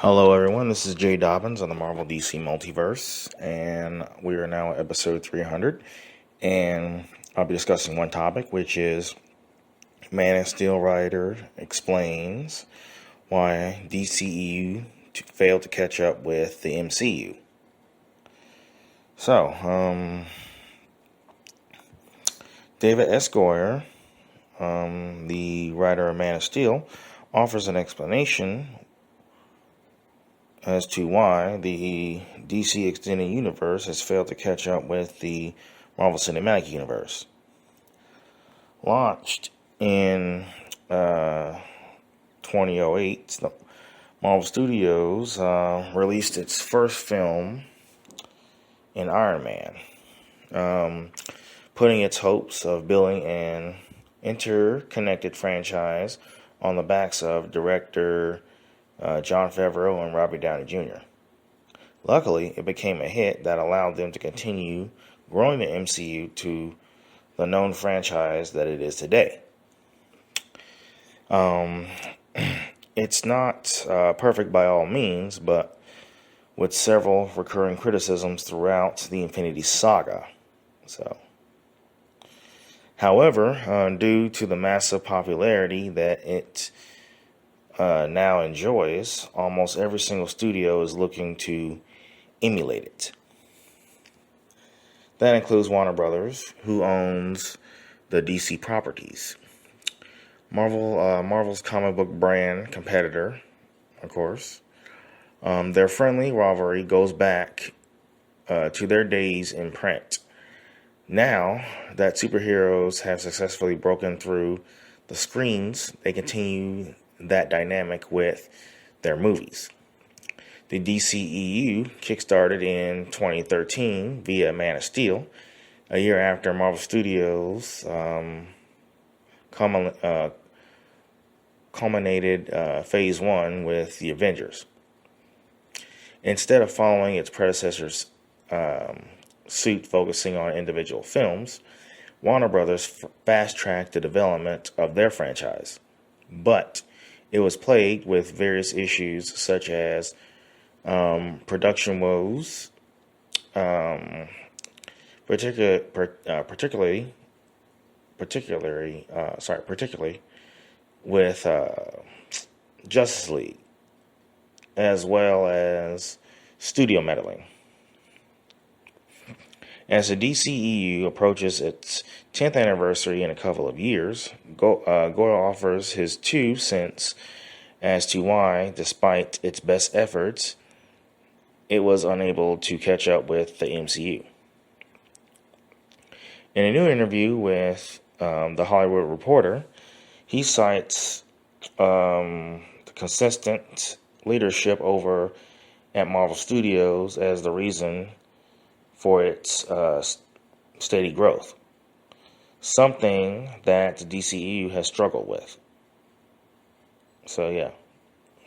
Hello, everyone. This is Jay Dobbins on the Marvel DC Multiverse, and we are now at episode 300. And I'll be discussing one topic, which is Man of Steel writer explains why DCEU failed to catch up with the MCU. So, David S. Goyer, the writer of Man of Steel, offers an explanation as to why the DC Extended Universe has failed to catch up with the Marvel Cinematic Universe. Launched in 2008, Marvel Studios released its first film in Iron Man, putting its hopes of building an interconnected franchise on the backs of director Jon Favreau and Robert Downey Jr. Luckily, it became a hit that allowed them to continue growing the MCU to the known franchise that it is today. It's not perfect by all means, but with several recurring criticisms throughout the Infinity Saga. However, due to the massive popularity that it now enjoys, almost every single studio is looking to emulate it. That includes Warner Brothers, who owns the DC properties. Marvel's comic book brand competitor, of course. Their friendly rivalry goes back to their days in print. Now that superheroes have successfully broken through the screens, they continue that dynamic with their movies. The DCEU kickstarted in 2013 via Man of Steel, a year after Marvel Studios culminated Phase 1 with the Avengers. Instead of following its predecessor's suit focusing on individual films, Warner Brothers fast-tracked the development of their franchise. But it was plagued with various issues such as production woes, particularly with Justice League, as well as studio meddling. As the DCEU approaches its 10th anniversary in a couple of years, Goyer offers his 2 cents as to why, despite its best efforts, it was unable to catch up with the MCU. In a new interview with The Hollywood Reporter, he cites the consistent leadership over at Marvel Studios as the reason for its steady growth, something that the DCEU has struggled with. Something that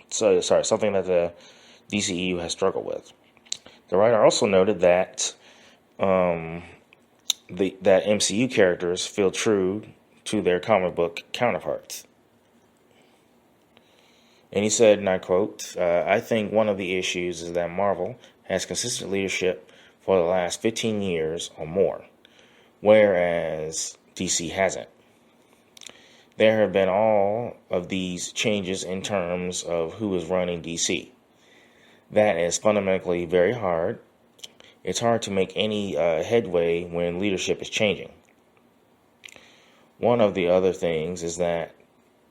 the DCEU has struggled with. The writer also noted that that MCU characters feel true to their comic book counterparts. And he said, and I quote, "I think one of the issues is that Marvel has consistent leadership for the last 15 years or more, whereas DC hasn't. There have been all of these changes in terms of who is running DC. That is fundamentally very hard. It's hard to make any headway when leadership is changing. One of the other things is that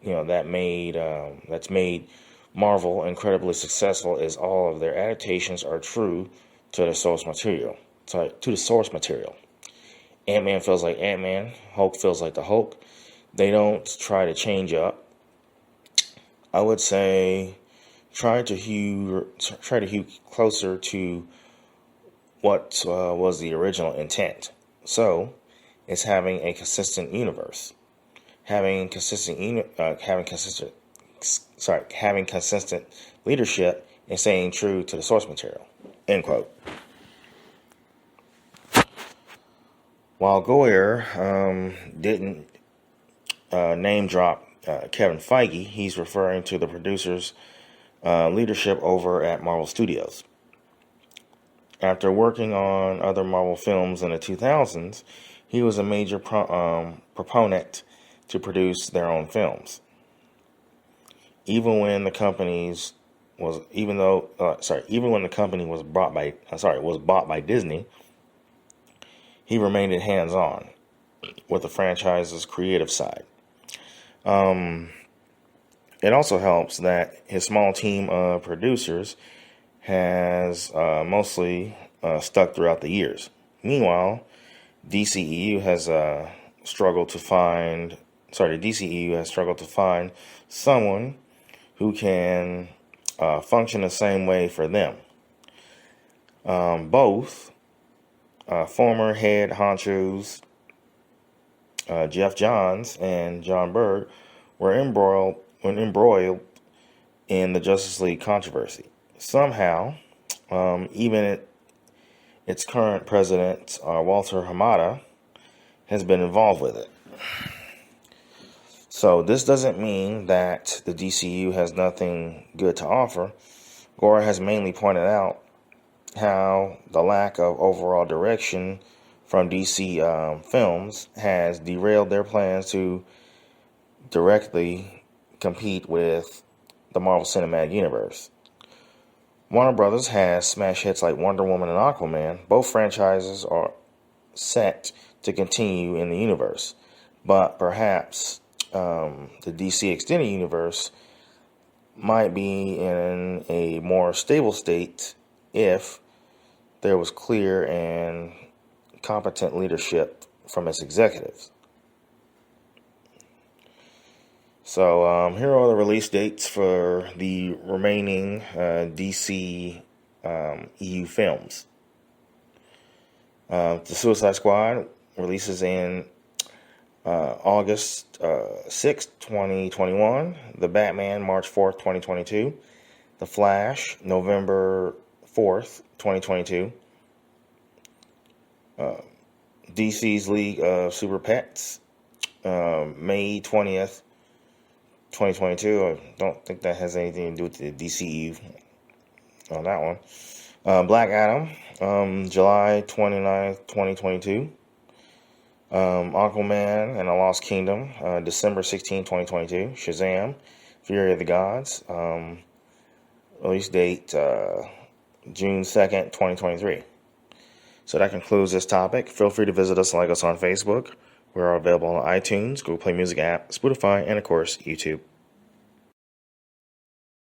that's made Marvel incredibly successful is all of their adaptations are true to the source material. Ant-Man feels like Ant-Man. Hulk feels like the Hulk. They don't try to change up. I would say try to hew closer to what was the original intent. So it's having a consistent universe, having consistent leadership, and staying true to the source material." End quote. While Goyer didn't name drop Kevin Feige, he's referring to the producers leadership over at Marvel Studios. After working on other Marvel films in the 2000s, he was a major proponent to produce their own films. Even when the companies was even when the company was bought by Disney, he remained hands-on with the franchise's creative side. It also helps that his small team of producers has mostly stuck throughout the years. Meanwhile, DCEU has struggled to find. The DCEU has struggled to find someone who can function the same way for them. Both former head honchos Jeff Johns and John Byrne were embroiled in the Justice League controversy. Somehow, even its current president, Walter Hamada, has been involved with it. So this doesn't mean that the DCU has nothing good to offer. Gora has mainly pointed out how the lack of overall direction from DC films has derailed their plans to directly compete with the Marvel Cinematic Universe. Warner Brothers has smash hits like Wonder Woman and Aquaman. Both franchises are set to continue in the universe, but perhaps the DC Extended Universe might be in a more stable state if there was clear and competent leadership from its executives. So here are the release dates for the remaining DC EU films. The Suicide Squad releases in August 6th, 2021. The Batman, March 4th, 2022. The Flash, November 4th, 2022. DC's League of Super Pets, May 20th, 2022. I don't think that has anything to do with the DCEU on that one. Black Adam, July 29th, 2022. Aquaman and the Lost Kingdom, December 16th, 2022. Shazam, Fury of the Gods, release date June 2nd, 2023. So that concludes this topic. Feel free to visit us and like us on Facebook. We're available on iTunes, Google Play Music app, Spotify, and of course, YouTube.